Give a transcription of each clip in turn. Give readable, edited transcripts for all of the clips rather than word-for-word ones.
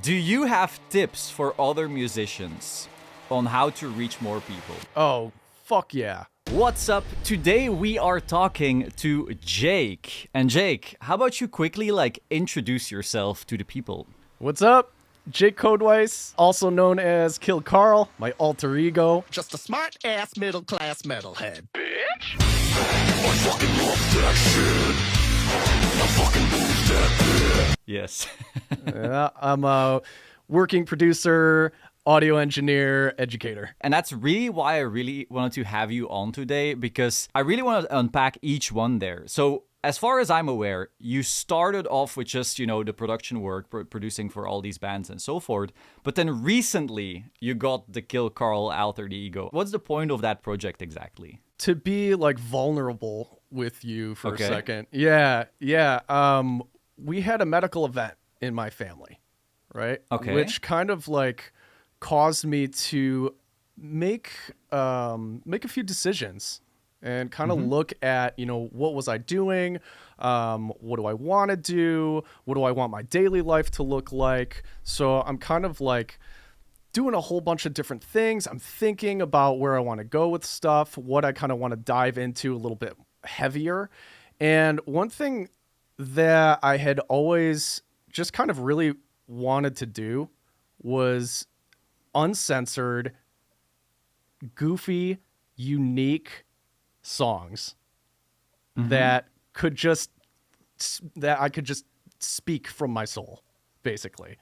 Do you have tips for other musicians on how to reach more people? Oh, fuck yeah. What's up? Today we are talking to Jake. And Jake, how about you quickly introduce yourself to the people? What's up? Jake Codeweiss, also known as Kill Karl, my alter ego. Just a smart-ass middle-class metalhead. Bitch! I fucking love that shit. I fucking move that bitch. Yes. I'm a working producer, audio engineer, educator. And that's really why I really wanted to have you on today, because I really want to unpack each one there. So as far as I'm aware, you started off with just, the production work, producing for all these bands and so forth. But then recently you got the Kill Karl alter ego. What's the point of that project exactly? To be vulnerable with you for Okay. a second. Yeah. We had a medical event in my family, right? Okay. Which kind of caused me to make a few decisions and kind of look at, what was I doing? What do I want to do? What do I want my daily life to look like? So I'm kind of doing a whole bunch of different things. I'm thinking about where I want to go with stuff, what I kind of want to dive into a little bit heavier. And one thing that I had always just kind of really wanted to do was uncensored, goofy, unique songs that I could just speak from my soul, basically.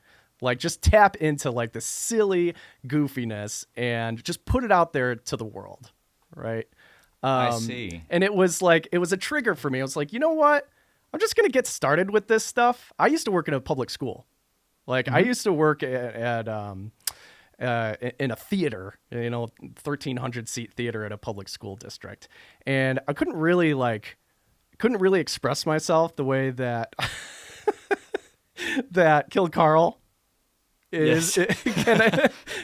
Just tap into the silly goofiness and just put it out there to the world, right? I see. And it was a trigger for me. I was like, you know what? I'm just gonna get started with this stuff. I used to work in a public school. I used to work at in a theater, 1,300 seat theater at a public school district, and I couldn't really express myself the way that that Kill Karl is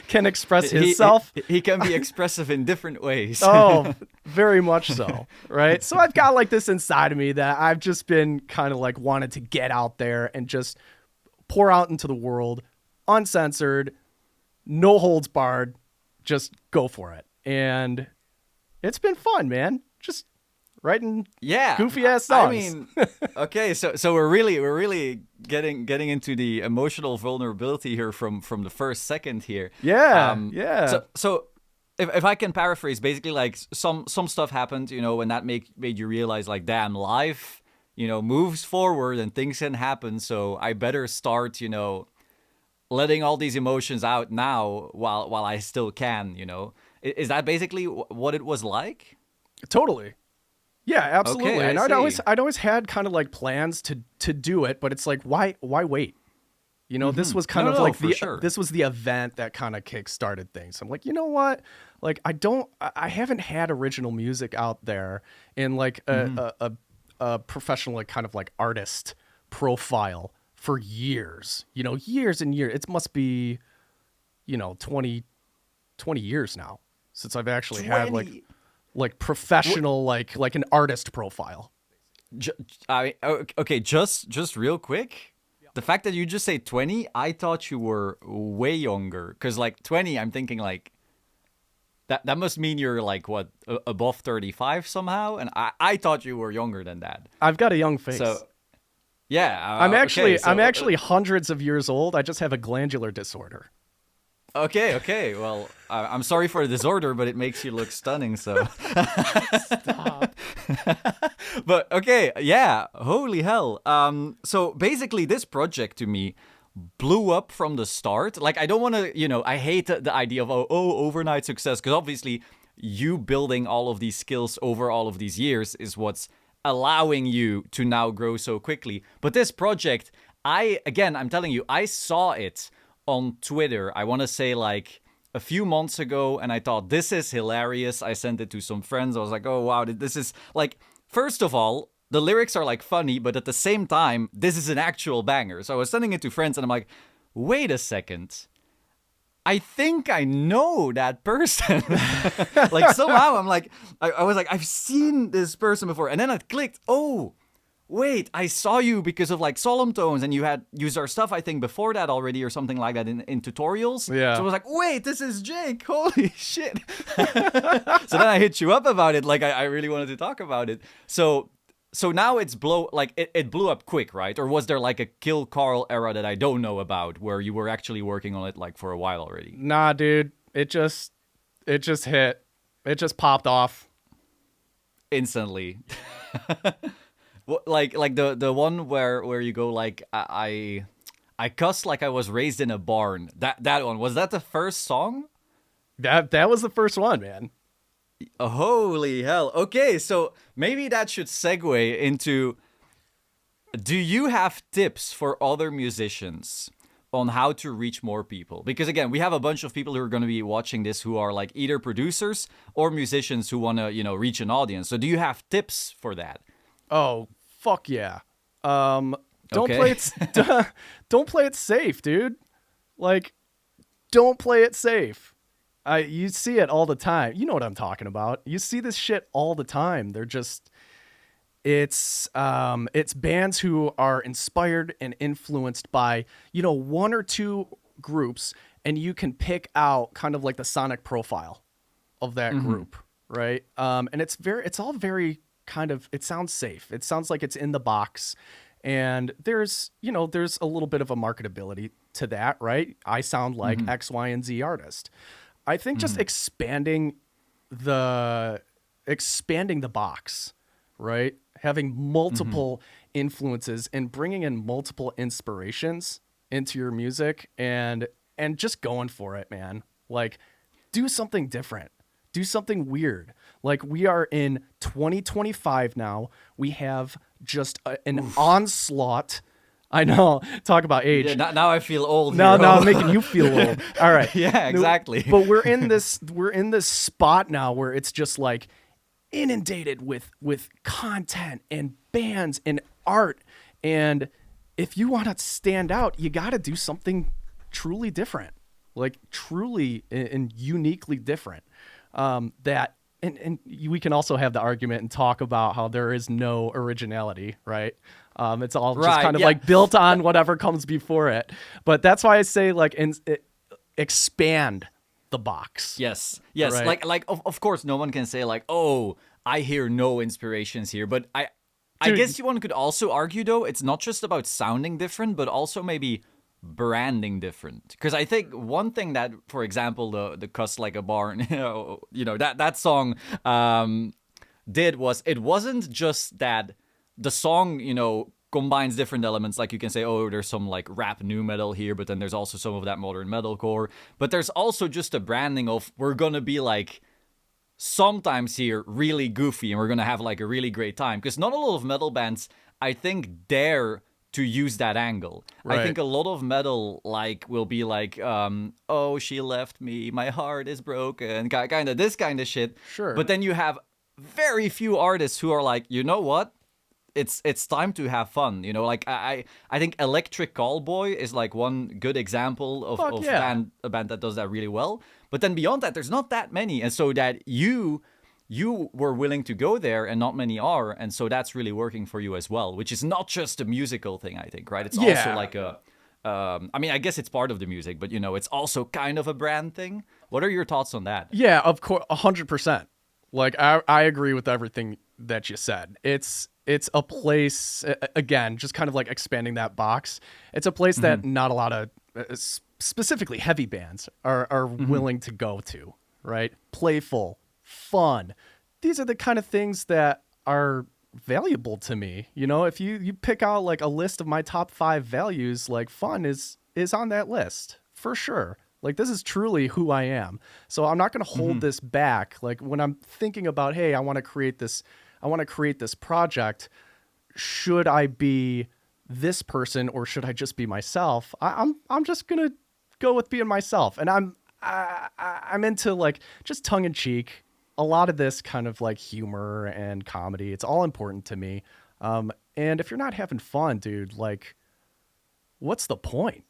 can express himself. He can be expressive in different ways. Oh, very much so, right? So I've got this inside of me that I've just been kind of wanted to get out there and just pour out into the world, uncensored, no holds barred, just go for it. And it's been fun, man. Just writing goofy ass songs. I mean, okay, so we're really getting into the emotional vulnerability here from the first second here. Yeah. So if I can paraphrase, basically some stuff happened, and that made you realize damn, life, moves forward and things can happen. So I better start, letting all these emotions out now while I still can. Is that basically what it was like? Totally. Yeah, absolutely. Okay, and I see. I'd always had kind of plans to do it, but it's why wait? This was kind of sure. This was the event that kind of kick-started things. I'm you know what? I haven't had original music out there in a professional kind of artist profile for years. Years and years. It must be 20 years now since I've actually had professional like an artist profile. Okay, just real quick. The fact that you just say 20, I thought you were way younger. Because 20, I'm thinking that must mean you're what, above 35 somehow? And I thought you were younger than that. I've got a young face. So, yeah. I'm actually hundreds of years old. I just have a glandular disorder. Okay. Well, I'm sorry for the disorder, but it makes you look stunning, so. Stop. But okay, yeah, holy hell. So basically this project to me blew up from the start. I don't want to, I hate the idea of, overnight success, because obviously you building all of these skills over all of these years is what's allowing you to now grow so quickly. But this project, I'm telling you, I saw it on Twitter, I want to say a few months ago, and I thought, this is hilarious. I sent it to some friends. I was like, oh, wow, this is first of all, the lyrics are funny, but at the same time, this is an actual banger. So I was sending it to friends and I'm like, wait a second. I think I know that person. Somehow I'm I was I've seen this person before. And then it clicked. Oh, wait, I saw you because of like solemn tones, and you had used our stuff, I think, before that already or something like that in tutorials. Yeah. So I was like, wait, this is Jake. Holy shit. So then I hit you up about it. Like I really wanted to talk about it. So now it's it blew up quick, right? Or was there like a Kill Carl era that I don't know about where you were actually working on it like for a while already? Nah, dude. It just hit. It just popped off. Instantly. Like the one where you go like I cussed like I was raised in a barn. That one, was that the first song? That was the first one, man. Holy hell. Okay, so maybe that should segue into, do you have tips for other musicians on how to reach more people? Because again, we have a bunch of people who are going to be watching this who are like either producers or musicians who want to, reach an audience. So do you have tips for that? Oh, fuck yeah. Don't Okay. play it don't play it safe, dude. Like, don't play it safe. You see it all the time. You know what I'm talking about. You see this shit all the time. They're just it's bands who are inspired and influenced by, one or two groups, and you can pick out kind of like the sonic profile of that group, right? And it's all very kind of, it sounds safe. It sounds like it's in the box. And there's a little bit of a marketability to that, right? I sound like X, Y, and Z artist. I think just expanding the box, right? Having multiple influences and bringing in multiple inspirations into your music and just going for it, man. Like, do something different. Do something weird. Like, we are in 2025 now. We have just an onslaught. I know. Talk about age. Yeah, now I feel old. Now here. I'm making you feel old. All right. Yeah, exactly. But we're in this spot now where it's just like inundated with content and bands and art. And if you want to stand out, you got to do something truly different, like truly and uniquely different. We can also have the argument and talk about how there is no originality, right? It's all just kind of like built on whatever comes before it. But that's why I say like expand the box. Yes. Right. Like of course, no one can say like, oh, I hear no inspirations here. But I Dude. guess one could also argue though, it's not just about sounding different, but also maybe branding different. Because I think one thing that, for example, the Cuss Like a Barn, that song did was, it wasn't just that the song, combines different elements. Like you can say, oh, there's some like rap new metal here, but then there's also some of that modern metalcore. But there's also just a branding of, we're gonna be like sometimes here really goofy and we're gonna have like a really great time. Because not a lot of metal bands, I think, dare to use that angle. Right. I think a lot of metal will be like, oh, she left me, my heart is broken, kind of this kind of shit. Sure. But then you have very few artists who are like, you know what? It's time to have fun. Like I think Electric Callboy is like one good example of a band that does that really well. But then beyond that, there's not that many. And so that you were willing to go there and not many are. And so that's really working for you as well, which is not just a musical thing, I think, right? It's also like I guess it's part of the music, but it's also kind of a brand thing. What are your thoughts on that? Yeah, of course, 100%. Like I agree with everything that you said. It's a place, again, just kind of like expanding that box. It's a place that not a lot of specifically heavy bands are willing to go to, right? Playful, fun. These are the kind of things that are valuable to me. If you pick out like a list of my top 5 values, like fun is on that list for sure. Like, this is truly who I am. So I'm not going to hold this back. Like, when I'm thinking about, hey, I want to create this project, should I be this person or should I just be myself? I'm just going to go with being myself. And I'm into like just tongue in cheek. A lot of this kind of like humor and comedy, it's all important to me. And if you're not having fun, dude, like, what's the point?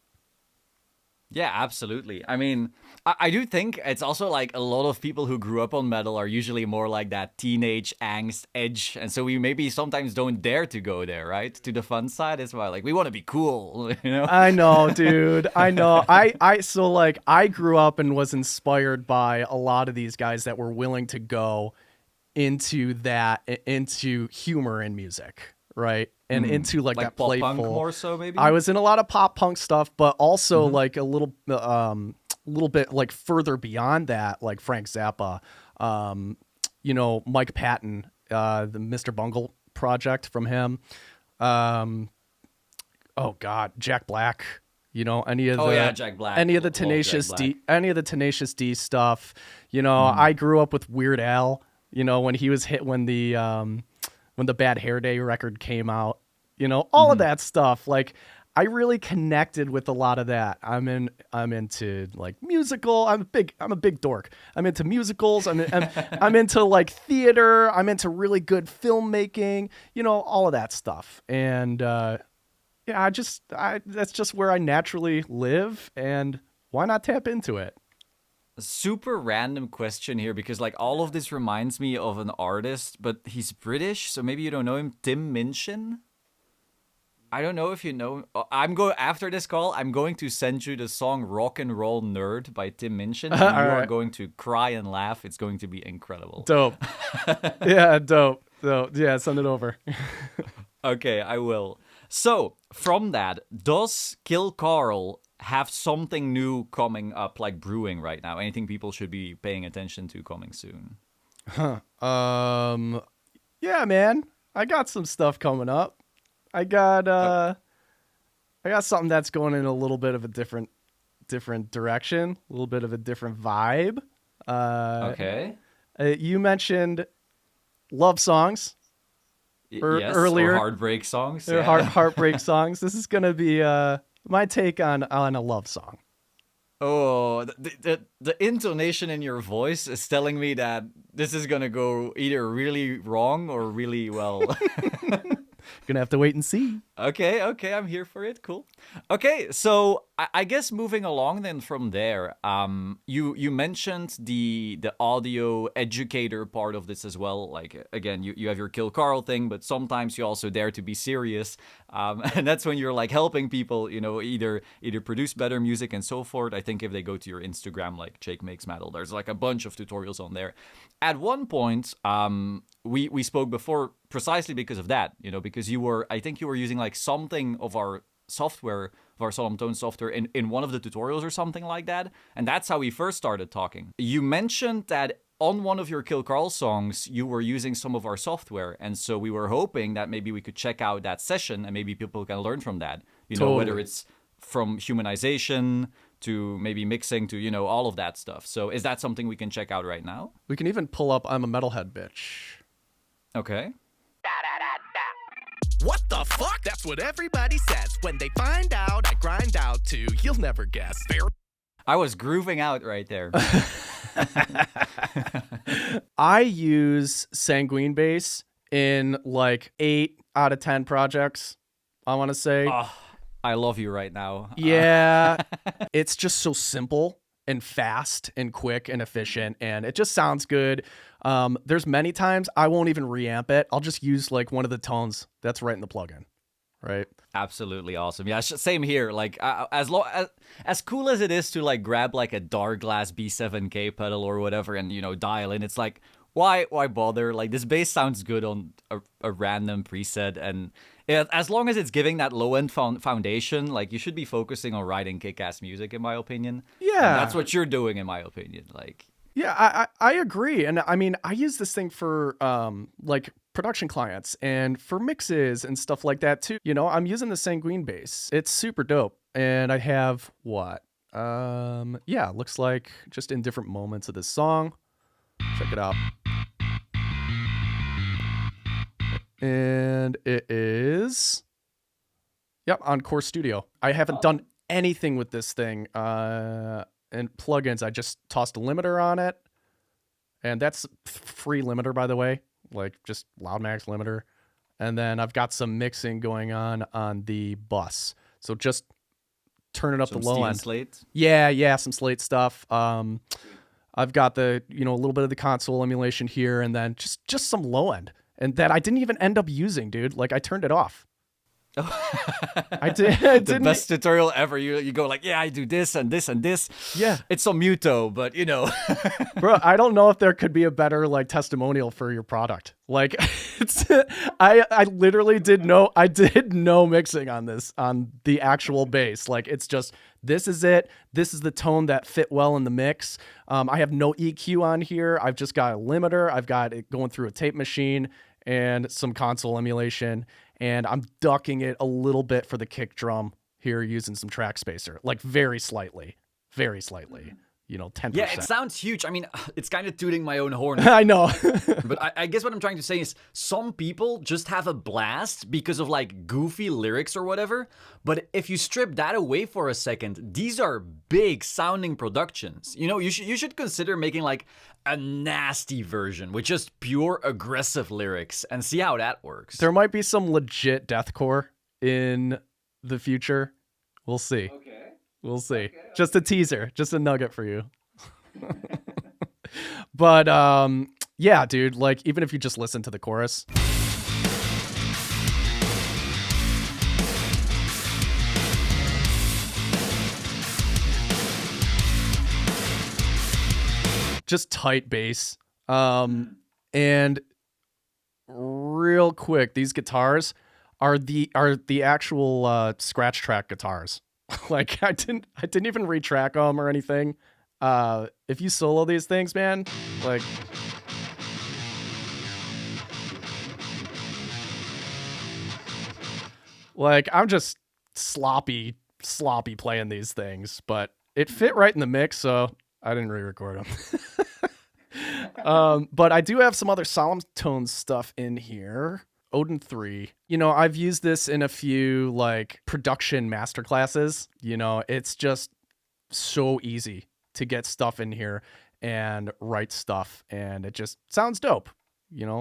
Yeah, absolutely. I mean, I do think it's also like a lot of people who grew up on metal are usually more like that teenage angst edge. And so we maybe sometimes don't dare to go there, right? To the fun side as well. Like, we want to be cool, you know? I know, dude. I know. So like I grew up and was inspired by a lot of these guys that were willing to go into humor in music, right? And into like that pop playful punk more so, maybe? I was in a lot of pop punk stuff, but also like a little bit like further beyond that, like Frank Zappa, Mike Patton, the Mr. Bungle project from him. Oh God, Jack Black. Jack Black. Any of the Love Tenacious Jack D, Black. any of the Tenacious D stuff. I grew up with Weird Al. When he was hit when the Bad Hair Day record came out. All of that stuff. Like I really connected with a lot of that. I'm into like musical. I'm a big dork. I'm into musicals. I'm into like theater. I'm into really good filmmaking. All of that stuff. And that's just where I naturally live, and why not tap into it? Super random question here because like all of this reminds me of an artist, but he's British, so maybe you don't know him. Tim Minchin. I don't know if you know. After this call, I'm going to send you the song "Rock and Roll Nerd" by Tim Minchin. And you are right. going to cry and laugh. It's going to be incredible. Dope. Yeah, dope. So yeah, send it over. Okay, I will. So from that, does Kill Carl have something new coming up, like brewing right now? Anything people should be paying attention to coming soon? Yeah, man, I got some stuff coming up. I got something that's going in a little bit of a different direction, a little bit of a different vibe. Okay. You mentioned love songs Yes, earlier. or heartbreak songs. They're Yeah. heartbreak songs. This is gonna be my take on a love song. Oh, the intonation in your voice is telling me that this is gonna go either really wrong or really well. Gonna have to wait and see. Okay, I'm here for it. Cool. Okay, so I guess moving along then from there, you mentioned the audio educator part of this as well. Like again, you have your Kill Carl thing, but sometimes you also dare to be serious, and that's when you're like helping people, either produce better music and so forth. I think if they go to your Instagram, like Jake Makes Metal, there's like a bunch of tutorials on there. At one point, we spoke before precisely because of that, because I think you were using like something of our software, of our Solemn Tone software in one of the tutorials or something like that. And that's how we first started talking. You mentioned that on one of your Kill Carl songs, you were using some of our software. And so we were hoping that maybe we could check out that session and maybe people can learn from that, Totally. whether it's from humanization to maybe mixing to, all of that stuff. So is that something we can check out right now? We can even pull up I'm a Metalhead Bitch. Okay. What the fuck? That's what everybody says. When they find out, I grind out too. You'll never guess. I was grooving out right there. I use Sanguine Bass in like 8 out of 10 projects, I want to say. Oh, I love you right now. Yeah. It's just so simple and fast and quick and efficient, and it just sounds good. There's many times I won't even reamp it. I'll just use like one of the tones that's right in the plugin, right? Absolutely awesome. Yeah, same here. Like as cool as it is to like grab like a dark glass B7K pedal or whatever and dial in, it's like why bother? Like this bass sounds good on a random preset, and as long as it's giving that low end foundation, like you should be focusing on writing kick-ass music, in my opinion. Yeah, and that's what you're doing, in my opinion. Like, yeah, I agree, and I mean I use this thing for like production clients and for mixes and stuff like that too. I'm using the Sanguine bass. It's super dope, and I have what? Looks like just in different moments of this song. Check it out. And it is, on Core Studio. I haven't done anything with this thing. And plugins, I just tossed a limiter on it. And that's free limiter, by the way. Like just Loudmax limiter. And then I've got some mixing going on the bus. So just turning up Some the low Steven end. Slate. Yeah, some Slate stuff. I've got the, a little bit of the console emulation here, and then just some low end, and that I didn't even end up using, dude. Like, I turned it off. I The didn't. best tutorial ever. You go like, yeah, I do this and this and this. Yeah. It's on Muto, but Bro, I don't know if there could be a better like testimonial for your product. Like, it's I literally did no mixing on this, on the actual bass. Like, it's just, this is it. This is the tone that fit well in the mix. I have no EQ on here. I've just got a limiter. I've got it going through a tape machine and some console emulation, and I'm ducking it a little bit for the kick drum here using some track spacer, like very slightly, 10%. yeah, it sounds huge. I mean, it's kind of tooting my own horn. I know. But I guess what I'm trying to say is some people just have a blast because of like goofy lyrics or whatever. But if you strip that away for a second, these are big sounding productions. You should consider making like a nasty version with just pure aggressive lyrics and see how that works. There might be some legit deathcore in the future. We'll see. Okay. We'll see. Just a teaser, just a nugget for you. But yeah, dude, like, even if you just listen to the chorus. Just tight bass. And real quick, these guitars are the actual scratch track guitars. Like, I didn't even retrack them or anything. If you solo these things, man, like I'm just sloppy playing these things, but it fit right in the mix, so I didn't re-record them. But I do have some other Solemn Tones stuff in here. Odin 3. I've used this in a few like production masterclasses. It's just so easy to get stuff in here and write stuff, and it just sounds dope.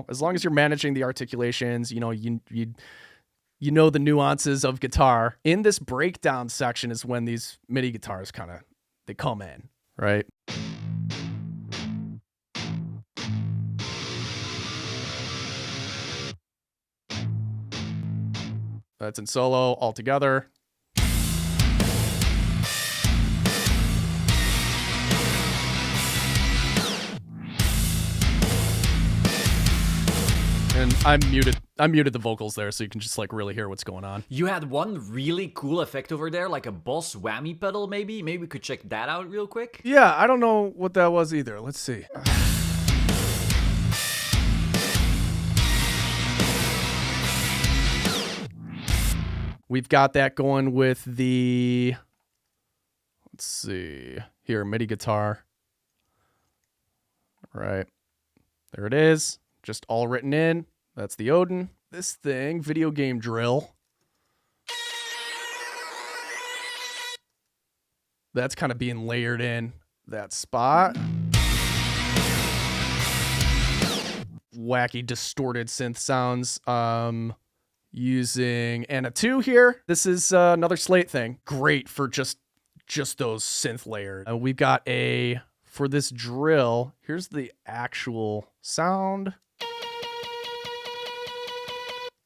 As long as you're managing the articulations, you know the nuances of guitar. In this breakdown section is when these MIDI guitars they come in, right? That's in solo all together. And I muted the vocals there so you can just like really hear what's going on. You had one really cool effect over there, like a boss whammy pedal maybe? Maybe we could check that out real quick? Yeah, I don't know what that was either. Let's see. We've got that going with the, let's see, here, MIDI guitar. Right. There it is. Just all written in. That's the Odin. This thing, video game drill. That's kind of being layered in that spot. Wacky distorted synth sounds. Using Anna 2 here. This is another Slate thing. Great for just those synth layers. We've got for this drill, here's the actual sound.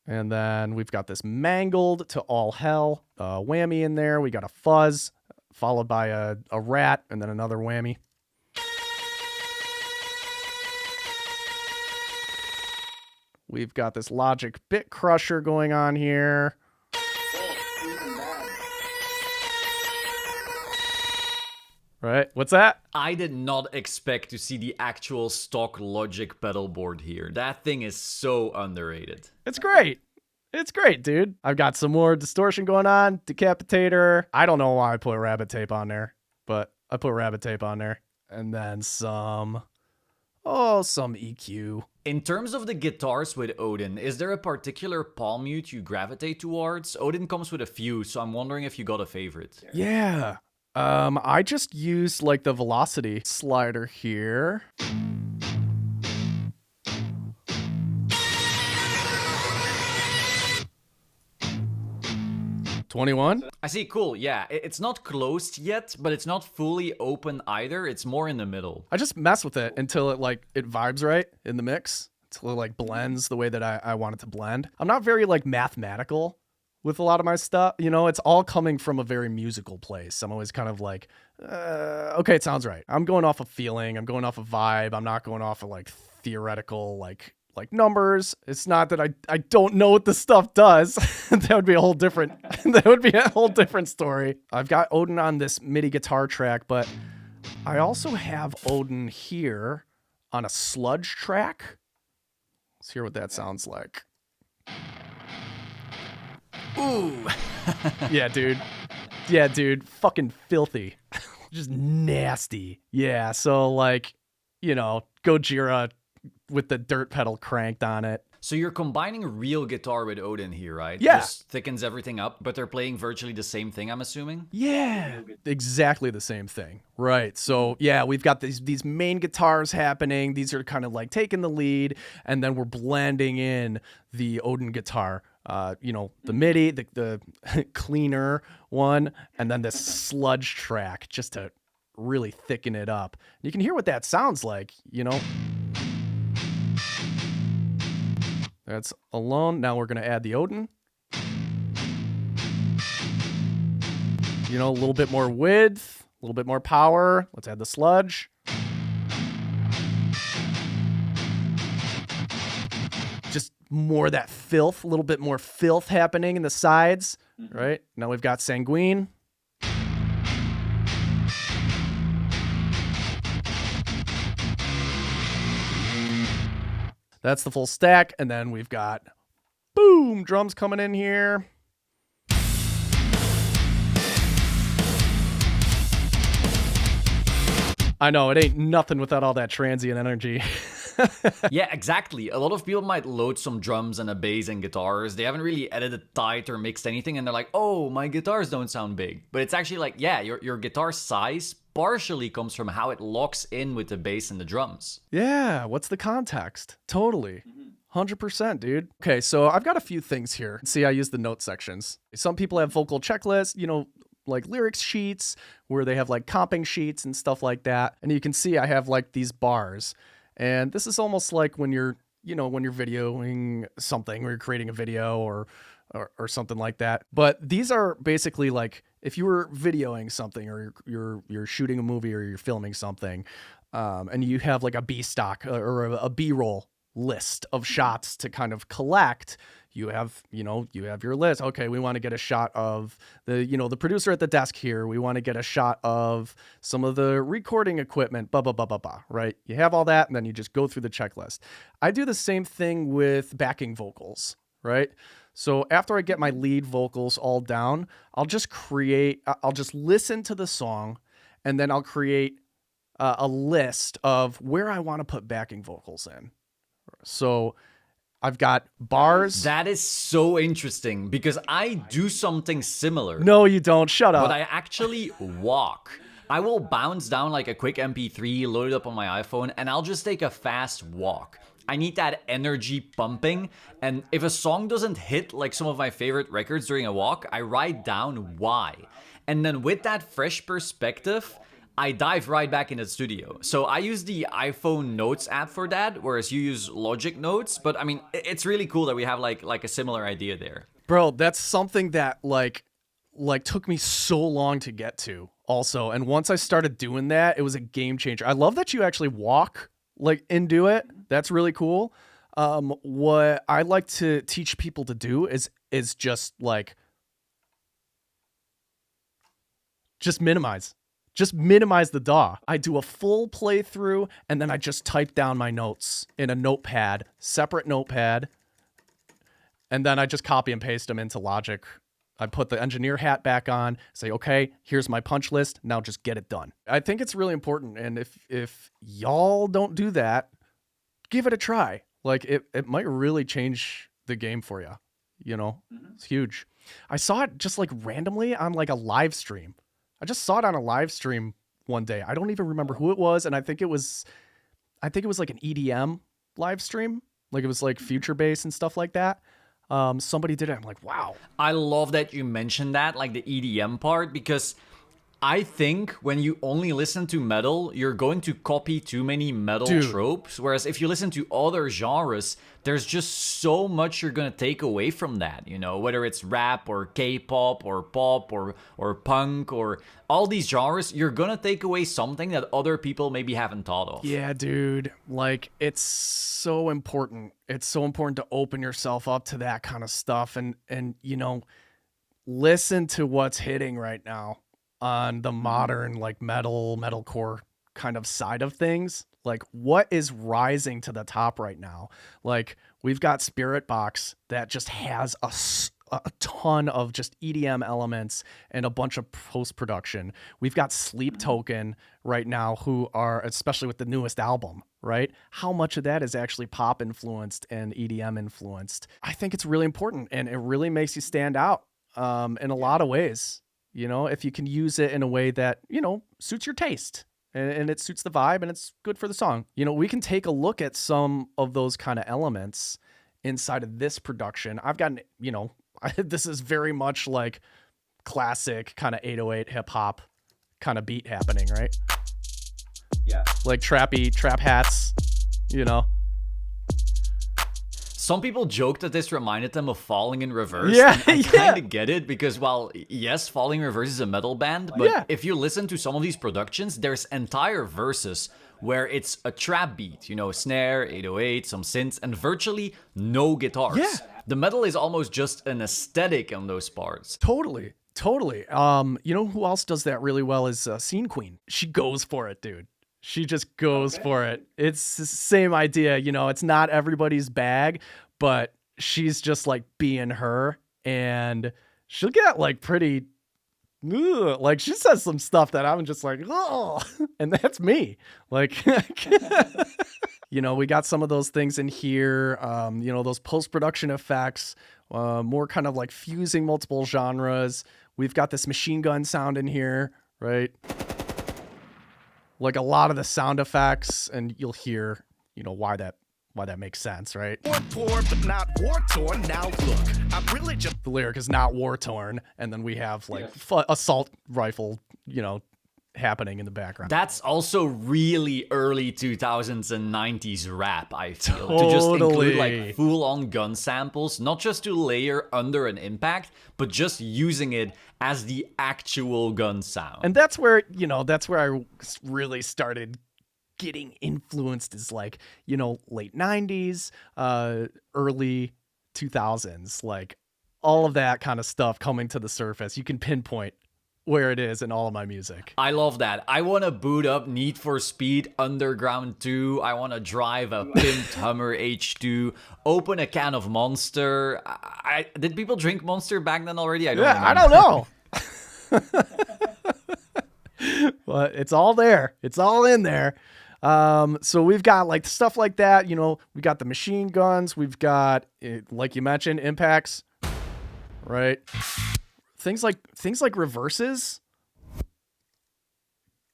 And then we've got this mangled to all hell whammy in there. We got a fuzz followed by a rat and then another whammy. We've got this Logic bit crusher going on here. Right? What's that? I did not expect to see the actual stock Logic pedal board here. That thing is so underrated. It's great. It's great, dude. I've got some more distortion going on. Decapitator. I don't know why I put rabbit tape on there, but I put rabbit tape on there. And then some EQ. In terms of the guitars with Odin, is there a particular palm mute you gravitate towards? Odin comes with a few, so I'm wondering if you got a favorite. Yeah. I just used like the velocity slider here. 21? I see, cool, yeah. It's not closed yet, but it's not fully open either. It's more in the middle. I just mess with it until it vibes right in the mix, until it like blends the way that I want it to blend. I'm not very like mathematical with a lot of my stuff. You know, it's all coming from a very musical place. I'm always kind of like, okay, it sounds right. I'm going off of feeling. I'm going off of vibe. I'm not going off of like theoretical like numbers. It's not that I don't know what the stuff does. That would be a whole different story. I've got Odin on this MIDI guitar track, but I also have Odin here on a sludge track. Let's hear what that sounds like. Ooh. Yeah, dude. Fucking filthy. Just nasty. Yeah, so like, you know, Gojira with the dirt pedal cranked on it. So you're combining real guitar with Odin here, right? Yeah. Just thickens everything up, but they're playing virtually the same thing, I'm assuming? Yeah, exactly the same thing. Right. So yeah, we've got these main guitars happening. These are kind of like taking the lead, and then we're blending in the Odin guitar. You know, the MIDI, the cleaner one, and then this sludge track just to really thicken it up. You can hear what that sounds like, you know. That's alone. Now we're going to add the Odin. You know, a little bit more width, a little bit more power. Let's add the sludge. Just more of that filth, a little bit more filth happening in the sides, right? Now we've got Sanguine. That's the full stack. And then we've got, boom, drums coming in here. I know, it ain't nothing without all that transient energy. Yeah, exactly. A lot of people might load some drums and a bass and guitars. They haven't really edited tight or mixed anything, and they're like, oh, my guitars don't sound big. But it's actually like, yeah, your guitar size partially comes from how it locks in with the bass and the drums. Yeah, what's the context? Totally. 100%, dude. Okay, so I've got a few things here. See, I use the note sections. Some people have vocal checklists, you know, like lyrics sheets where they have like comping sheets and stuff like that. And you can see I have like these bars. And this is almost like when you're, you know, when you're videoing something or you're creating a video or something like that. But these are basically like if you were videoing something or you're shooting a movie or you're filming something, and you have like a B stock or a B-roll list of shots to kind of collect. You have your list. Okay, we want to get a shot of the producer at the desk here. We want to get a shot of some of the recording equipment, blah, blah, blah, blah, blah, right? You have all that, and then you just go through the checklist. I do the same thing with backing vocals, right? So after I get my lead vocals all down, I'll just listen to the song, and then I'll create a list of where I want to put backing vocals in. So I've got bars. That is so interesting because I do something similar. No, you don't. Shut up. But I actually walk. I will bounce down like a quick MP3, load it up on my iPhone, and I'll just take a fast walk. I need that energy pumping, and if a song doesn't hit like some of my favorite records during a walk, I write down why. And then with that fresh perspective, I dive right back into the studio. So I use the iPhone Notes app for that, whereas you use Logic Notes. But I mean, it's really cool that we have like a similar idea there. Bro, that's something that like took me so long to get to also. And once I started doing that, it was a game changer. I love that you actually walk like and do it. That's really cool. What I like to teach people to do is just like, just minimize. Just minimize the DAW. I do a full playthrough and then I just type down my notes in a notepad, separate notepad, and then I just copy and paste them into Logic. I put the engineer hat back on, say, okay, here's my punch list. Now just get it done. I think it's really important. And if y'all don't do that, give it a try. Like it might really change the game for you. You know, It's huge. I saw it just like randomly on like a live stream. I just saw it on a live stream one day. I don't even remember who it was, and I think it was like an EDM live stream. Like it was like future bass and stuff like that. somebody did it. I'm like, wow. I love that you mentioned that, like the EDM part, because I think when you only listen to metal, you're going to copy too many metal tropes. Whereas if you listen to other genres, there's just so much you're going to take away from that, you know, whether it's rap or K-pop or pop or punk or all these genres, you're going to take away something that other people maybe haven't thought of. Yeah, dude. Like, it's so important. It's so important to open yourself up to that kind of stuff and you know, listen to what's hitting right now on the modern, like, metalcore kind of side of things. Like, what is rising to the top right now? Like, we've got Spirit Box that just has a ton of just EDM elements and a bunch of post-production. We've got Sleep Token right now, who are, especially with the newest album, right? How much of that is actually pop influenced and EDM influenced? I think it's really important, and it really makes you stand out in a lot of ways. You know, if you can use it in a way that, you know, suits your taste and it suits the vibe and it's good for the song. You know, we can take a look at some of those kind of elements inside of this production. I've gotten, you know, this is very much like classic kind of 808 hip hop kind of beat happening, right? Yeah. Like trap hats, you know. Some people joke that this reminded them of Falling in Reverse. Yeah, I kind of get it because, well, yes, Falling in Reverse is a metal band, but if you listen to some of these productions, there's entire verses where it's a trap beat, you know, snare, 808, some synths, and virtually no guitars. Yeah. The metal is almost just an aesthetic on those parts. Totally. You know who else does that really well is Scene Queen. She goes for it, dude. She just goes for it. It's the same idea, you know, it's not everybody's bag, but she's just like being her, and she'll get like pretty, like she says some stuff that I'm just like, oh, and that's me. Like, you know, we got some of those things in here, you know, those post-production effects, more kind of like fusing multiple genres. We've got this machine gun sound in here, right? Like a lot of the sound effects, and you'll hear, you know, why that makes sense, right? Poor, but not war-torn. Now look, I'm really just... The lyric is not war-torn, and then we have like assault rifle, you know, happening in the background. That's also really early 2000s and 90s rap, I feel. To just include like full-on gun samples, not just to layer under an impact, but just using it as the actual gun sound. And that's where, you know, I really started getting influenced, is like, you know, late 90s, early 2000s, like all of that kind of stuff coming to the surface. You can pinpoint where it is in all of my music. I love that. I want to boot up Need for Speed Underground 2. I want to drive a pimped Hummer H2. Open a can of Monster. Did people drink Monster back then already? I don't know. But it's all there. It's all in there. So we've got like stuff like that. You know, we got the machine guns. We've got, like you mentioned, impacts, right? Things like reverses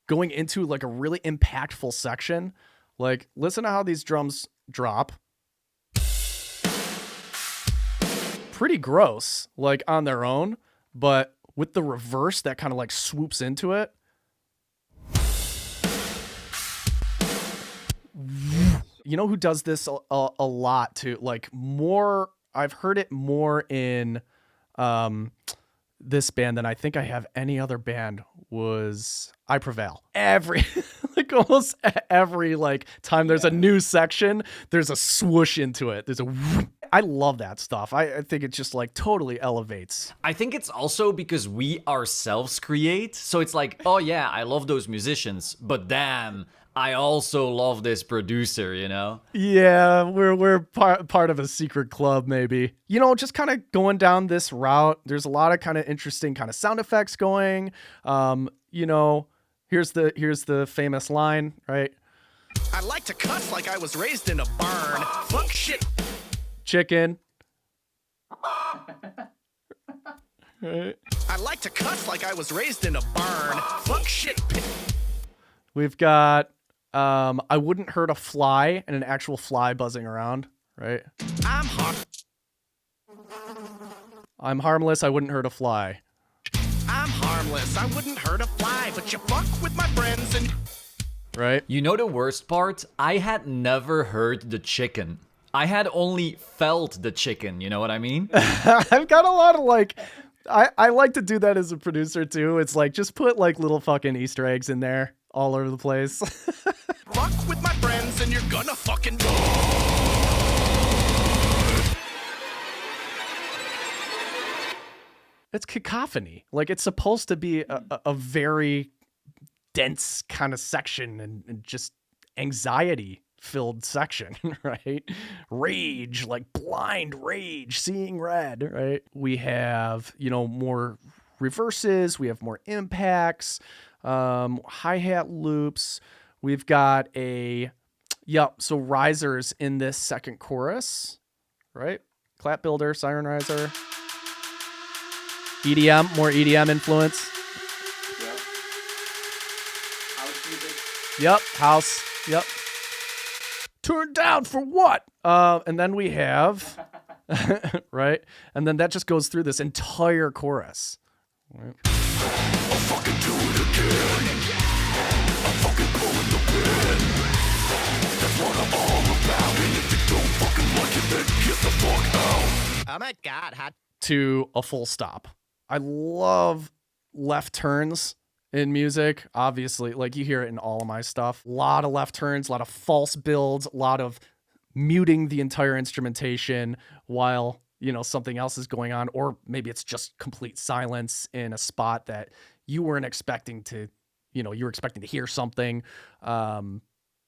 going into like a really impactful section. Like, listen to how these drums drop. Pretty gross, like on their own, but with the reverse that kind of like swoops into it. You know who does this a lot too? Like more, I've heard it more in this band than I think I have any other band, was I Prevail. Like almost every like time there's a new section, there's a swoosh into it. There's a whoop. I love that stuff. I think it just like totally elevates. I think it's also because we ourselves create. So it's like, oh yeah, I love those musicians, but damn, I also love this producer, you know? Yeah, we're part of a secret club, maybe. You know, just kind of going down this route. There's a lot of kind of interesting kind of sound effects going. You know, here's the famous line, right? I like to cuss like I was raised in a barn. Fuck shit. Chicken. Right. I like to cuss like I was raised in a barn. Fuck shit. We've got I wouldn't hurt a fly, and an actual fly buzzing around, right? I'm hot. I'm harmless, I wouldn't hurt a fly. I'm harmless, I wouldn't hurt a fly, but you fuck with my friends and... Right? You know the worst part? I had never heard the chicken. I had only felt the chicken, you know what I mean? I've got a lot of like, I like to do that as a producer too. It's like, just put like little fucking Easter eggs in there all over the place. Fuck with my friends and you're gonna fucking... It's cacophony. Like, it's supposed to be a very dense kind of section and just anxiety filled section, right? Rage, like blind rage, seeing red, right? We have, you know, more reverses, we have more impacts, hi-hat loops. We've got so risers in this second chorus, right? Clap builder, siren riser. EDM, more EDM influence. Yep, house. Yep. Turned down for what? And then we have, right? And then that just goes through this entire chorus. Right? I'll fucking do it again. I'm fucking blowing the pen. That's what I'm all about. And if you don't fucking like it, then get the fuck out. Oh my god, how... To a full stop. I love left turns in music. Obviously, like you hear it in all of my stuff. A lot of left turns, a lot of false builds, a lot of muting the entire instrumentation while, you know, something else is going on, or maybe it's just complete silence in a spot that you weren't expecting to, you know, you were expecting to hear something.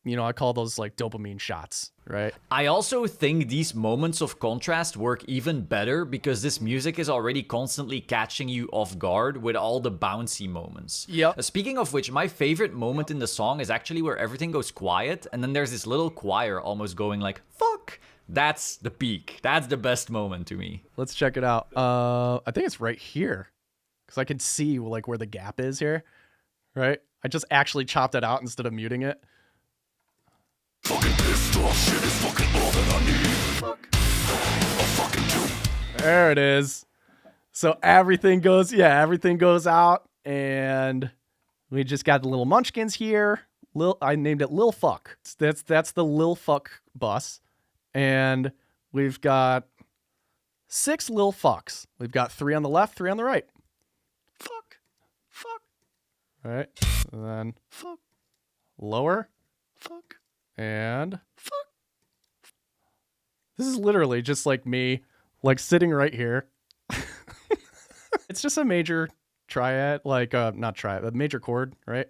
You know, I call those like dopamine shots, right? I also think these moments of contrast work even better because this music is already constantly catching you off guard with all the bouncy moments. Yep. Speaking of which, my favorite moment in the song is actually where everything goes quiet and then there's this little choir almost going like, fuck. That's the peak. That's the best moment to me. Let's check it out. I think it's right here because I can see like where the gap is here, right? I just actually chopped it out instead of muting it. Fucking pissed off, shit is fucking all that I need. Fuck. I'll fucking do. There it is. So everything goes out, and we just got the little munchkins here. I named it Lil Fuck. That's the Lil Fuck bus, and we've got 6 Lil Fucks. We've got 3 on the left, 3 on the right. Fuck. All right, and then Fuck. lower. Fuck. And Fuck. this is literally just like me, like sitting right here. It's just a major triad, like not triad, a major chord, right?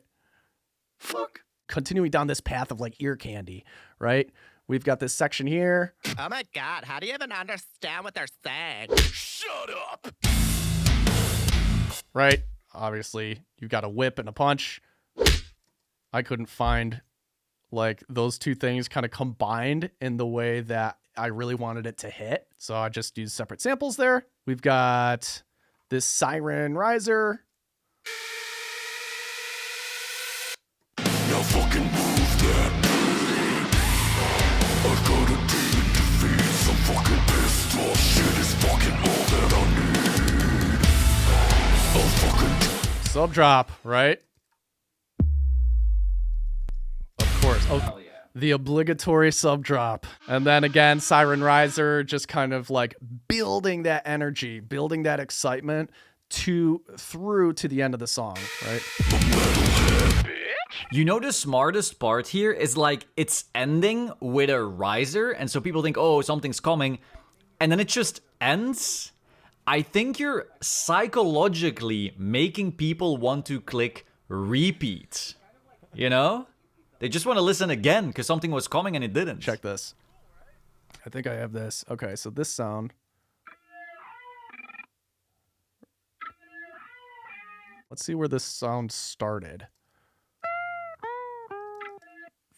Fuck. Continuing down this path of like ear candy, right? We've got this section here. Oh my god, how do you even understand what they're saying? Shut up! Right? Obviously, you've got a whip and a punch. I couldn't find like those two things kind of combined in the way that I really wanted it to hit. So I just used separate samples there. We've got this siren riser. Now fucking move that beat. I've got a demon defeat. So fucking pissed off, shit is fucking all that I need. I'll fucking Sub drop, right? Of course. Oh, the obligatory sub drop. And then again, Siren Riser, just kind of like building that energy, building that excitement through to the end of the song, right? You know, the smartest part here is like it's ending with a riser, and so people think, oh, something's coming, and then it just ends. I think you're psychologically making people want to click repeat. You know? They just want to listen again because something was coming and it didn't. Check this. I think I have this. Okay, so this sound. Let's see where this sound started.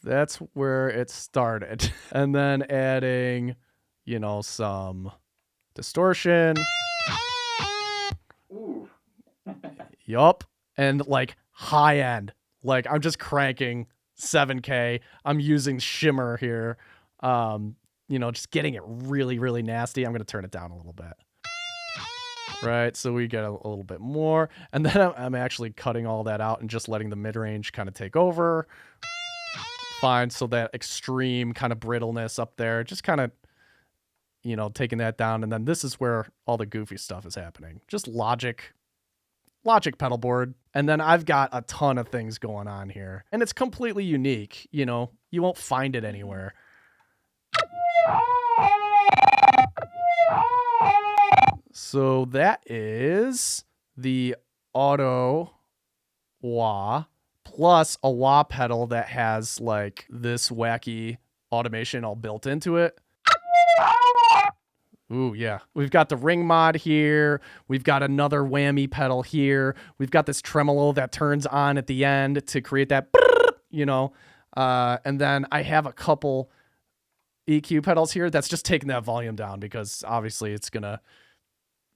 That's where it started. And then adding, you know, some distortion. Yup. And like high end. Like I'm just cranking 7K. I'm using shimmer here. just getting it really, really nasty. I'm going to turn it down a little bit. Right, so we get a little bit more. And then I'm actually cutting all that out and just letting the mid-range kind of take over. Fine, so that extreme kind of brittleness up there, just kind of, taking that down. And then this is where all the goofy stuff is happening. Just Logic pedal board. And then I've got a ton of things going on here. And it's completely unique, you won't find it anywhere. So that is the auto wah plus a wah pedal that has like this wacky automation all built into it. Ooh, yeah. We've got the ring mod here. We've got another whammy pedal here. We've got this tremolo that turns on at the end to create that, and then I have a couple EQ pedals here that's just taking that volume down because obviously it's going to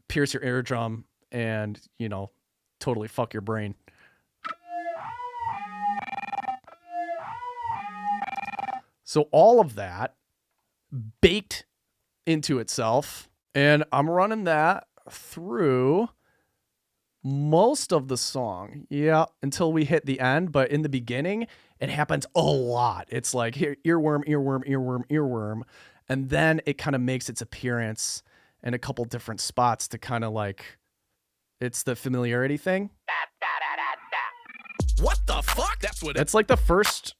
pierce your eardrum and, totally fuck your brain. So all of that baked into itself, and I'm running that through most of the song. Yeah, until we hit the end, but in the beginning, it happens a lot. It's like here, earworm, earworm, earworm, earworm, and then it kind of makes its appearance in a couple different spots to kind of like, it's the familiarity thing. What the fuck? That's like the first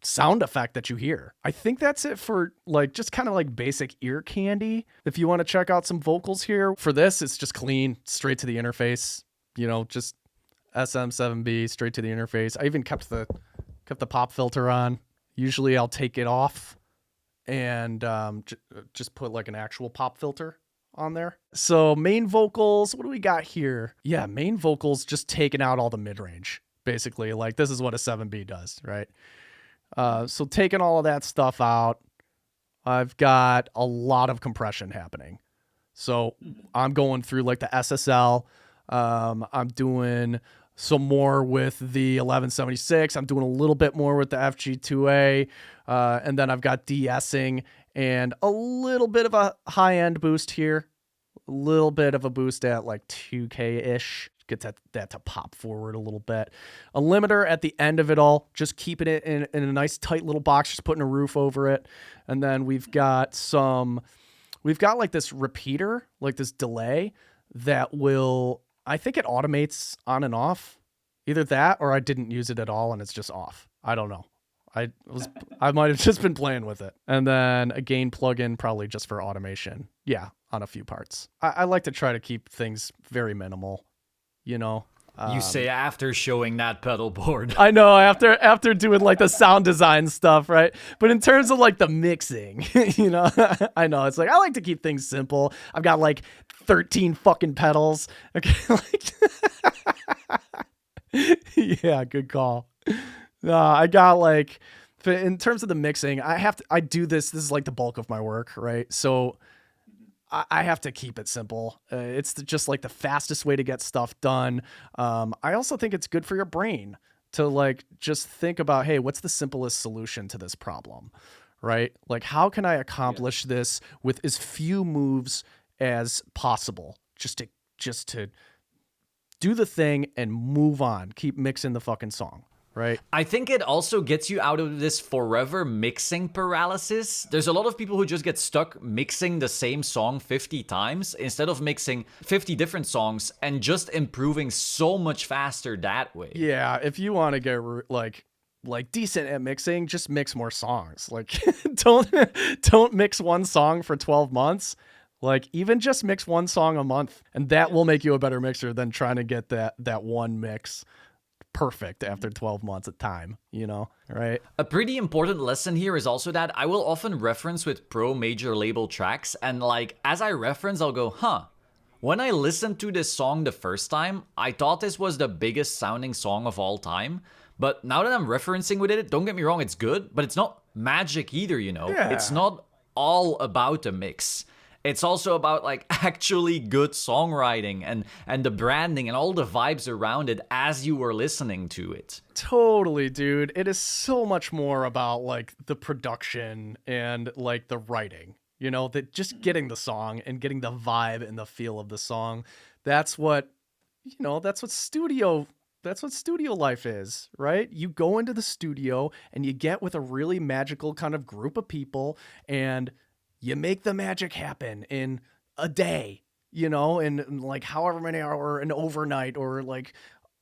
sound effect that you hear. I think that's it for like just kind of like basic ear candy. If you want to check out some vocals here for this, it's just clean, straight to the interface, just SM7B straight to the interface. I even kept the pop filter on. Usually I'll take it off and just put like an actual pop filter on there. So main vocals, what do we got here? Yeah, main vocals just taking out all the mid-range. Basically, like this is what a 7B does, right? So taking all of that stuff out, I've got a lot of compression happening. So I'm going through like the SSL. I'm doing some more with the 1176. I'm doing a little bit more with the FG2A. And then I've got de-essing and a little bit of a high-end boost here. A little bit of a boost at like 2K-ish. Get that to pop forward a little bit. A limiter at the end of it all, just keeping it in a nice tight little box, just putting a roof over it. And then we've got like this repeater, like this delay that will, I think it automates on and off. Either that or I didn't use it at all and it's just off. I don't know. I might have just been playing with it. And then a gain plugin probably just for automation. Yeah, on a few parts. I like to try to keep things very minimal. You say after showing that pedal board. I know, after doing like the sound design stuff, right? But in terms of like the mixing, I know it's like I like to keep things simple. I've got like 13 fucking pedals. Okay, yeah, good call. I got like, in terms of the mixing, I do this. This is like the bulk of my work, right? So I have to keep it simple. It's just like the fastest way to get stuff done. I also think it's good for your brain to like just think about, hey, what's the simplest solution to this problem, right? Like, how can I accomplish this with as few moves as possible? Just to do the thing and move on. Keep mixing the fucking song. Right. I think it also gets you out of this forever mixing paralysis. There's a lot of people who just get stuck mixing the same song 50 times instead of mixing 50 different songs and just improving so much faster that way. Yeah, if you want to get like decent at mixing, just mix more songs. Like don't mix one song for 12 months. Like even just mix one song a month and that will make you a better mixer than trying to get that one mix perfect after 12 months of time, right? A pretty important lesson here is also that I will often reference with pro major label tracks, and like as I reference, I'll go, when I listened to this song the first time, I thought this was the biggest sounding song of all time. But now that I'm referencing with it, don't get me wrong, it's good, but it's not magic either, Yeah. It's not all about the mix. It's also about like actually good songwriting and the branding and all the vibes around it as you were listening to it. Totally, dude. It is so much more about like the production and like the writing, that just getting the song and getting the vibe and the feel of the song. That's what, that's what studio life is, right? You go into the studio and you get with a really magical kind of group of people and you make the magic happen in a day, in like however many hours, an overnight, or like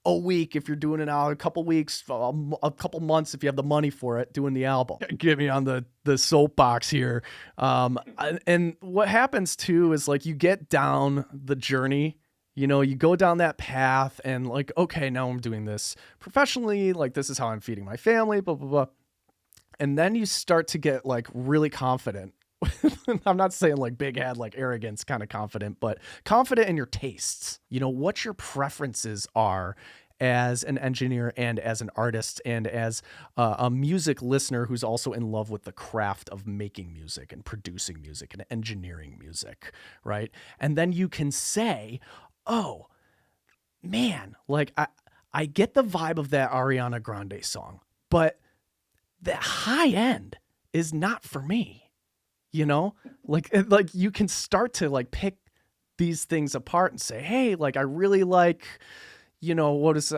a week if you're doing it out, a couple weeks, a couple months if you have the money for it, doing the album. Get me on the soapbox here. And what happens too is like you get down the journey, you go down that path and like, okay, now I'm doing this professionally. Like this is how I'm feeding my family, blah, blah, blah. And then you start to get like really confident. I'm not saying like big head, like arrogance kind of confident, but confident in your tastes, what your preferences are as an engineer and as an artist and as a music listener who's also in love with the craft of making music and producing music and engineering music, right? And then you can say, oh man, like I get the vibe of that Ariana Grande song, but the high end is not for me. Like you can start to like pick these things apart and say, hey, like I really like, what is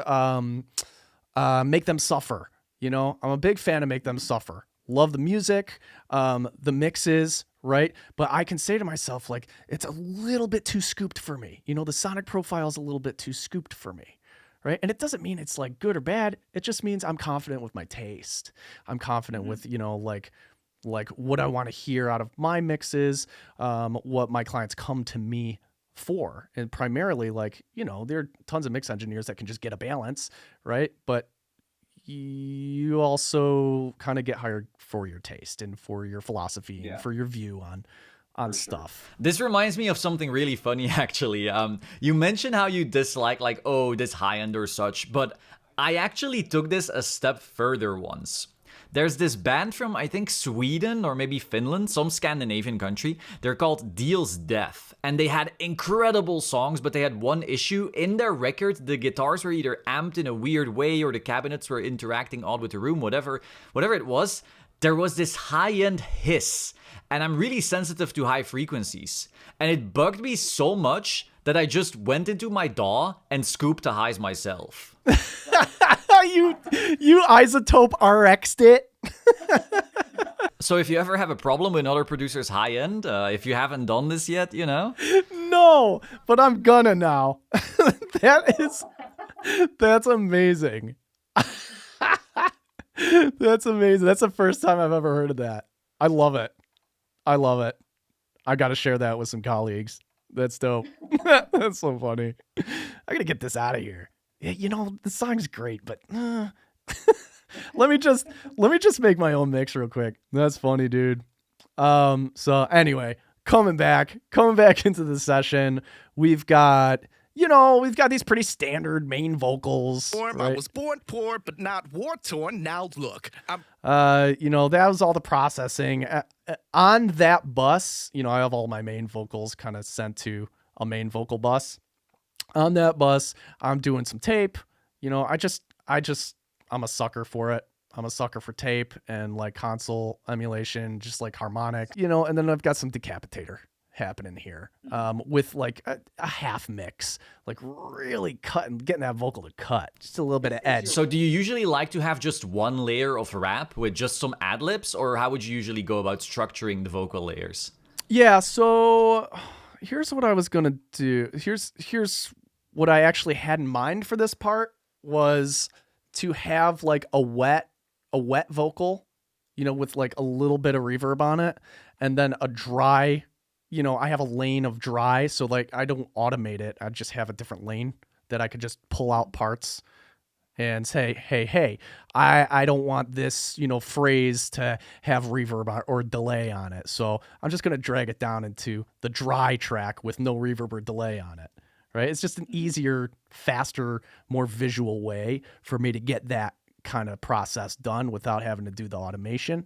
Make Them Suffer. I'm a big fan of Make Them Suffer. Love the music, the mixes, right? But I can say to myself, like, it's a little bit too scooped for me. The sonic profile is a little bit too scooped for me. Right. And it doesn't mean it's like good or bad. It just means I'm confident with my taste. I'm confident with, like what I want to hear out of my mixes, what my clients come to me for. And primarily, like, there are tons of mix engineers that can just get a balance, right? But you also kind of get hired for your taste and for your philosophy and for your view on stuff. This reminds me of something really funny, actually. You mentioned how you dislike, like, oh, this high end or such, but I actually took this a step further once. There's this band from, I think, Sweden or maybe Finland, some Scandinavian country. They're called Deal's Death. And they had incredible songs, but they had one issue. In their record, the guitars were either amped in a weird way or the cabinets were interacting odd with the room, whatever it was. There was this high-end hiss. And I'm really sensitive to high frequencies. And it bugged me so much that I just went into my DAW and scooped the highs myself. You isotope RX'd it. So if you ever have a problem with another producer's high end, if you haven't done this yet, No, but I'm gonna now. That's amazing. That's amazing. That's the first time I've ever heard of that. I love it. I got to share that with some colleagues. That's dope. That's so funny. I got to get this out of here. The song's great, but let me just make my own mix real quick. That's funny, dude. So anyway, coming back into the session, we've got these pretty standard main vocals. Right? I was born poor, but not war-torn. Now look, that was all the processing. On that bus, I have all my main vocals kind of sent to a main vocal bus. On that bus, I'm doing some tape. I'm a sucker for it. I'm a sucker for tape and like console emulation, just like harmonic, and then I've got some decapitator happening here, with like a half mix, like really getting that vocal to cut, just a little bit of edge. So do you usually like to have just one layer of rap with just some ad-libs, or how would you usually go about structuring the vocal layers? Yeah, so here's what I was gonna do. Here's what I actually had in mind for this part was to have like a wet vocal, with like a little bit of reverb on it, and then a dry, I have a lane of dry, so like I don't automate it. I just have a different lane that I could just pull out parts and say, hey, I don't want this, phrase to have reverb or delay on it. So I'm just going to drag it down into the dry track with no reverb or delay on it, right? It's just an easier, faster, more visual way for me to get that kind of process done without having to do the automation.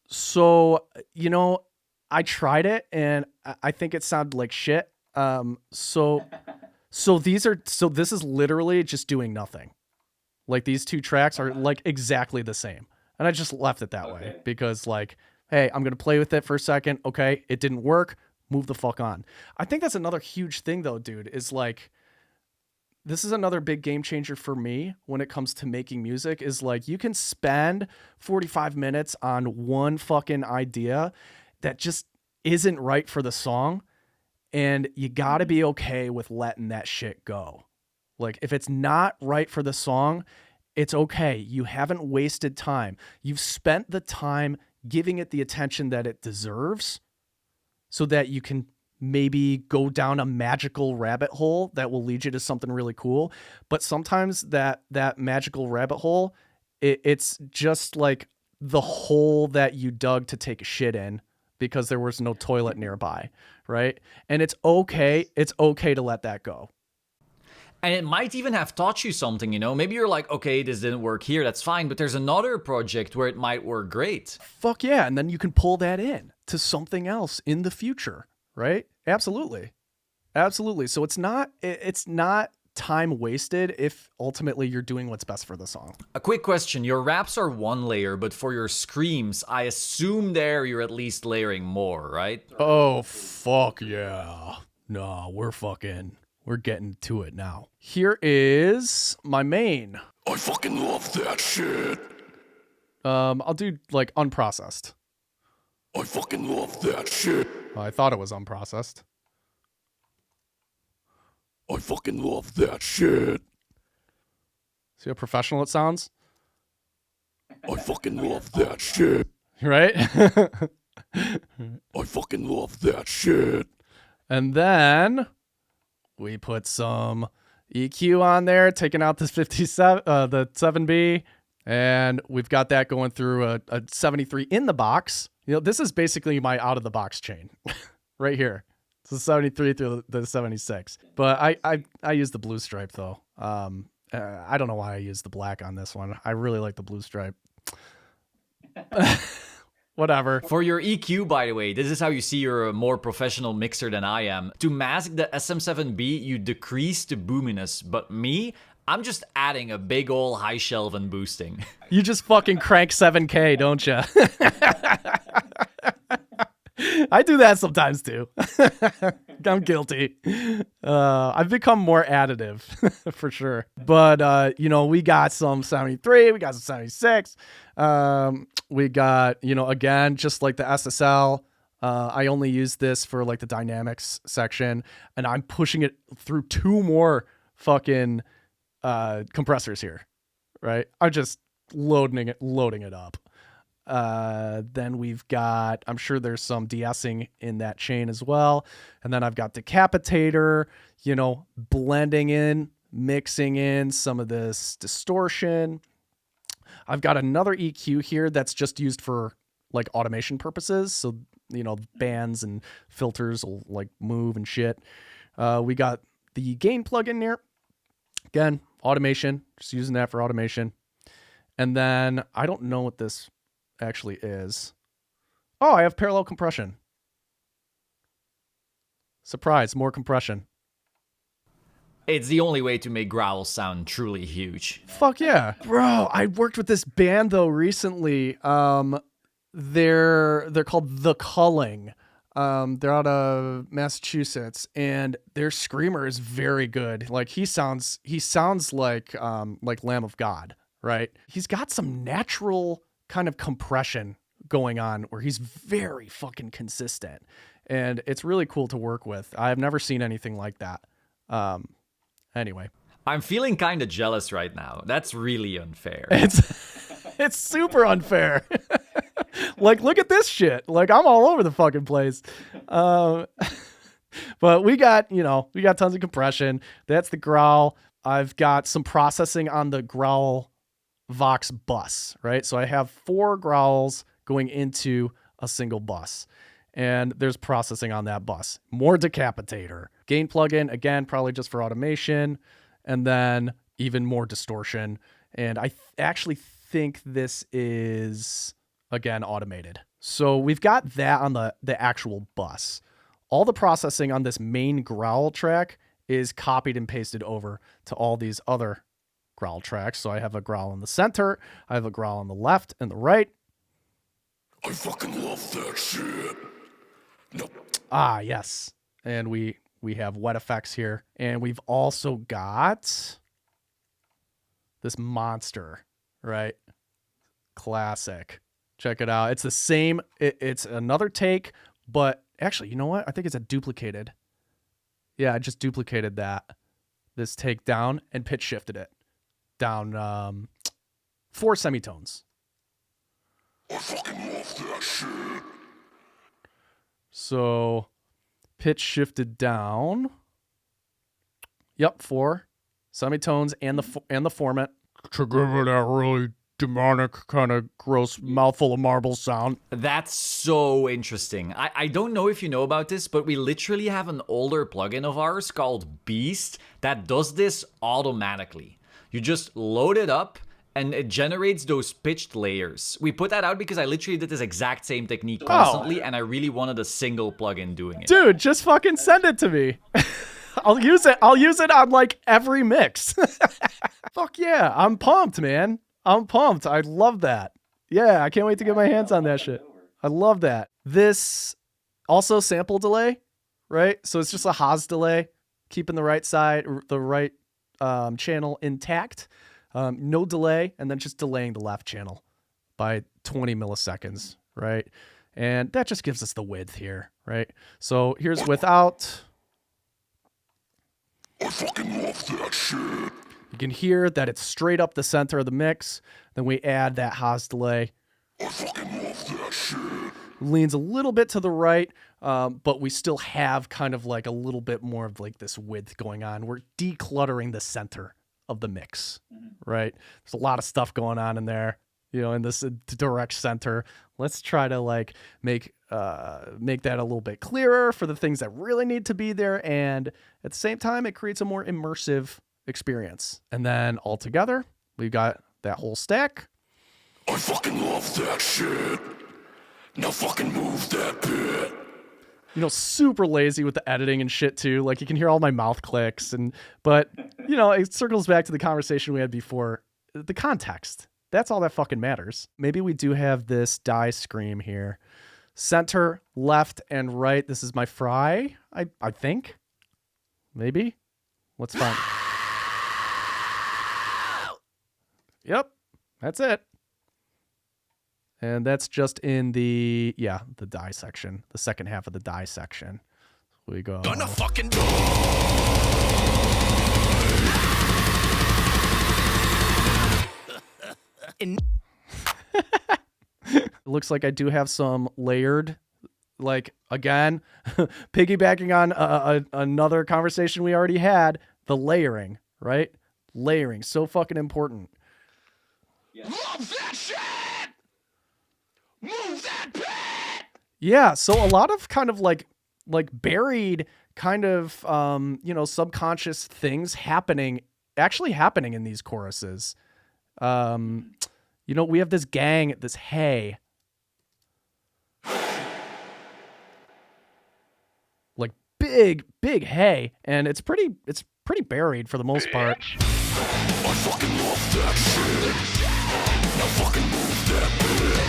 So, I tried it and I think it sounded like shit. So this is literally just doing nothing. Like these two tracks are like exactly the same. And I just left it that way because like, hey, I'm going to play with it for a second. Okay. It didn't work. Move the fuck on. I think that's another huge thing though, dude, is like, this is another big game changer for me when it comes to making music is like, you can spend 45 minutes on one fucking idea that just isn't right for the song. And you got to be okay with letting that shit go. Like if it's not right for the song, it's okay. You haven't wasted time. You've spent the time giving it the attention that it deserves so that you can maybe go down a magical rabbit hole that will lead you to something really cool. But sometimes that magical rabbit hole, it's just like the hole that you dug to take a shit in because there was no toilet nearby, right? And it's okay. It's okay to let that go. And it might even have taught you something, you know? Maybe you're like, okay, this didn't work here, that's fine, but there's another project where it might work great. Fuck yeah. And then you can pull that in to something else in the future, right? Absolutely. Absolutely. So it's not time wasted if ultimately you're doing what's best for the song. A quick question, your raps are one layer, but for your screams, I assume there you're at least layering more, right? Oh, fuck yeah. No, we're getting to it now. Here is my main. I fucking love that shit. I'll do like unprocessed. I fucking love that shit. I thought it was unprocessed. I fucking love that shit. See how professional it sounds? I fucking love that shit. Right? I fucking love that shit. And then we put some EQ on there, taking out this 57, the 7B, and we've got that going through a 73 in the box. You know, this is basically my out of the box chain right here. It's the 73 through the 76. But I use the blue stripe though. I don't know why I use the black on this one. I really like the blue stripe. Whatever. For your EQ, by the way, this is how you see you're a more professional mixer than I am. To mask the SM7B, you decrease the boominess, but me, I'm just adding a big ol' high shelf and boosting. You just fucking crank 7K, don't you? I do that sometimes too. I'm guilty. I've become more additive for sure. But, we got some 73, we got some 76. We got, again, just like the SSL, I only use this for like the dynamics section, and I'm pushing it through two more fucking compressors here, right? I'm just loading it up. Then we've got, I'm sure there's some de-essing in that chain as well. And then I've got decapitator, blending in, mixing in some of this distortion. I've got another EQ here that's just used for like automation purposes. So, bands and filters will like move and shit. We got the gain plugin here. Again, automation, just using that for automation. And then I don't know what this actually is. Oh, I have parallel compression. Surprise, more compression. It's the only way to make growls sound truly huge. Fuck yeah. Bro, I worked with this band though recently. They're called The Culling. They're out of Massachusetts, and their screamer is very good. Like he sounds like Lamb of God, right? He's got some natural kind of compression going on where he's very fucking consistent, and it's really cool to work with. I've never seen anything like that. Anyway, I'm feeling kind of jealous right now. That's really unfair. It's super unfair. Like, look at this shit. Like, I'm all over the fucking place. But we got tons of compression. That's the growl. I've got some processing on the growl Vox bus, right? So I have 4 growls going into a single bus, and there's processing on that bus. More decapitator. Gain plugin, again, probably just for automation, and then even more distortion. And I actually think this is again, automated. So we've got that on the actual bus. All the processing on this main growl track is copied and pasted over to all these other growl tracks. So I have a growl in the center, I have a growl on the left and the right. I fucking love that shit. No. Ah, yes. And we have wet effects here. And we've also got this monster, right? Classic. Check it out. It's the same. It's another take, but actually, you know what? I think it's a duplicated. Yeah, I just duplicated this take down and pitch shifted it down 4 semitones. I fucking love that shit. So pitch shifted down. Yep, 4 semitones and the format to give it that really demonic kind of gross mouthful of marble sound. That's so interesting. I don't know if you know about this, but we literally have an older plugin of ours called Beast that does this automatically. You just load it up and it generates those pitched layers. We put that out because I literally did this exact same technique constantly, and I really wanted a single plugin doing it. Dude, just fucking send it to me. I'll use it on like every mix. Fuck yeah, I'm pumped, man. I'm pumped. I love that. Yeah, I can't wait to get my hands on that shit. I love that. This also sample delay, right? So it's just a Haas delay, keeping the right side, the right channel intact. No delay, and then just delaying the left channel by 20 milliseconds, right? And that just gives us the width here, right? So here's without. I fucking love that shit. You can hear that it's straight up the center of the mix. Then we add that Haas delay. I fucking love that shit. Leans a little bit to the right, but we still have kind of like a little bit more of like this width going on. We're decluttering the center of the mix, right? There's a lot of stuff going on in there, you know, in this direct center. Let's try to like make that a little bit clearer for the things that really need to be there. And at the same time, it creates a more immersive experience. And then all together, we've got that whole stack. I fucking love that shit. Now fucking move that bit. You know, super lazy with the editing and shit too. Like you can hear all my mouth clicks but you know, it circles back to the conversation we had before. The context. That's all that fucking matters. Maybe we do have this die scream here. Center, left, and right. This is my fry, I think. Maybe. Let's find. Yep, that's it. And that's just in the die section, the second half of the die section. We go. Gonna fucking It looks like I do have some layered, like, again, piggybacking on another conversation we already had, the layering, right? Layering, so fucking important. Love that shit. Move that bit. Yeah, so a lot of kind of like buried kind of, you know, subconscious things actually happening in these choruses. You know, we have this gang, this hey. Like big hey, and it's pretty buried for the most part. I fucking love that shit. Now fucking move that bit.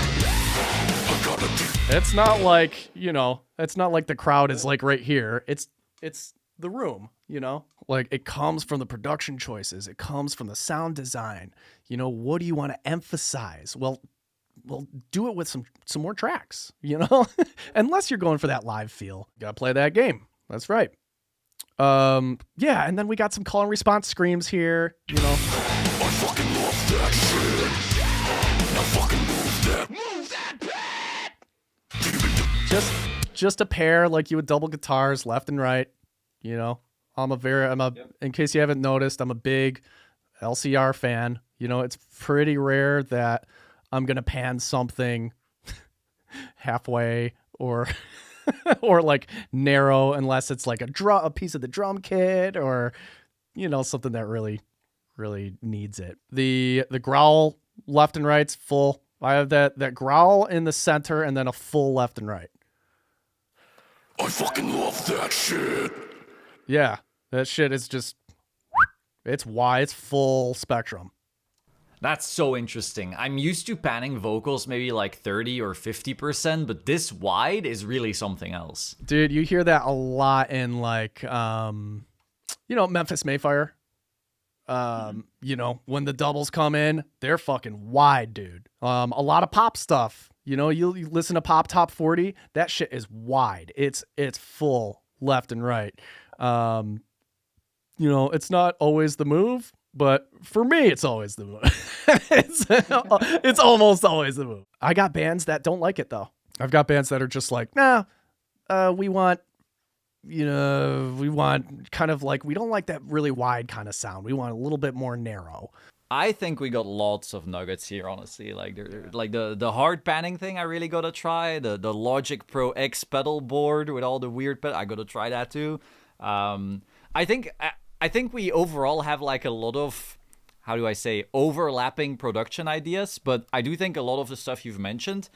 I gotta do. It's not like, you know, it's not like the crowd is like right here. It's the room, you know? Like it comes from the production choices. It comes from the sound design. You know, what do you want to emphasize? Well, do it with some more tracks, you know? Unless you're going for that live feel. You gotta play that game. That's right. Yeah, and then we got some call and response screams here, you know. I fucking love that shit. Now fucking move that bit. Just a pair like you would double guitars left and right, you know. In case you haven't noticed, I'm a big LCR fan. You know, it's pretty rare that I'm going to pan something halfway or or like narrow unless it's like a piece of the drum kit or, you know, something that really needs it. The growl left and right's full. I have that growl in the center and then a full left and right. I fucking love that shit. Yeah, that shit is just, it's wide, it's full spectrum. That's so interesting. I'm used to panning vocals maybe like 30 or 50%, but this wide is really something else. Dude, you hear that a lot in like, Memphis Mayfire. When the doubles come in, they're fucking wide, dude. A lot of pop stuff. You listen to Pop Top 40, that shit is wide. It's full left and right. It's not always the move, but for me, it's always the move. it's almost always the move. I got bands that don't like it though. I've got bands that are just like, nah, we want kind of like, we don't like that really wide kind of sound. We want a little bit more narrow. I think we got lots of nuggets here, honestly. Like, like the hard panning thing, I really gotta try. The Logic Pro X pedal board with all the weird I gotta try that too. I think we overall have like a lot of, how do I say, overlapping production ideas. But I do think a lot of the stuff you've mentioned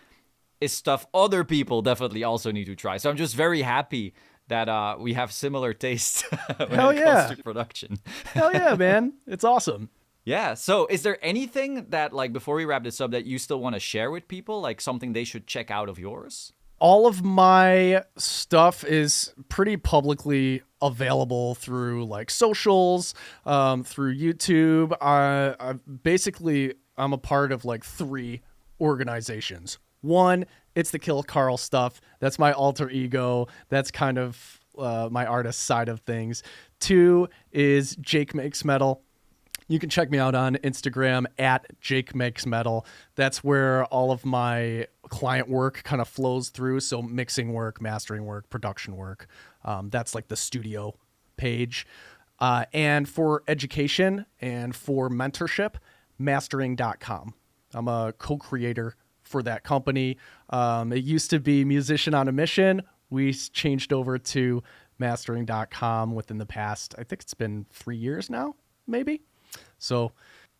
is stuff other people definitely also need to try. So I'm just very happy that we have similar tastes when it comes to production. Hell yeah, man. It's awesome. Yeah. So is there anything that, like, before we wrap this up, that you still want to share with people? Like something they should check out of yours? All of my stuff is pretty publicly available through like socials, through YouTube. I'm a part of like 3 organizations. One, it's the Kill Karl stuff. That's my alter ego. That's kind of my artist side of things. 2 is Jake Makes Metal. You can check me out on Instagram at Jake Makes Metal. That's where all of my client work kind of flows through. So mixing work, mastering work, production work. That's like the studio page. And for education and for mentorship, mastering.com. I'm a co-creator for that company. It used to be Musician on a Mission. We changed over to mastering.com within the past, I think it's been 3 years now, maybe. So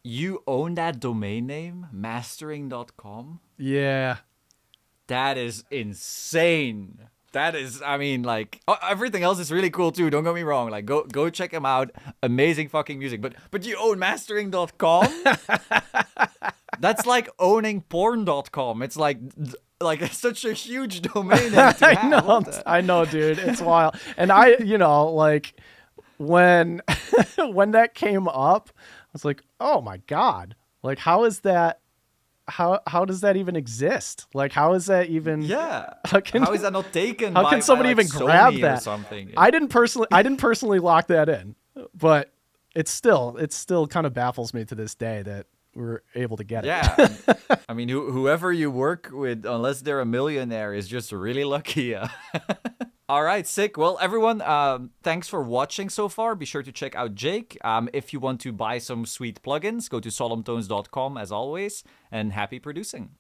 you own that domain name, mastering.com? Yeah. That is insane. That is, I mean, like, everything else is really cool too. Don't get me wrong. Like, go check him out. Amazing fucking music. But you own mastering.com? That's like owning porn.com. It's like such a huge domain name to have. I know, dude. It's wild. And I, like when that came up, I was like, oh my God. Like, how is that? How does that even exist? Like, how is that even? Yeah. How is that not taken? How can somebody even grab that? Or something? I didn't personally lock that in, but it still kind of baffles me to this day that we're able to get it. Yeah. I mean, whoever you work with, unless they're a millionaire, is just really lucky. All right, sick. Well, everyone, thanks for watching so far. Be sure to check out Jake. If you want to buy some sweet plugins, go to solemntones.com as always, and happy producing.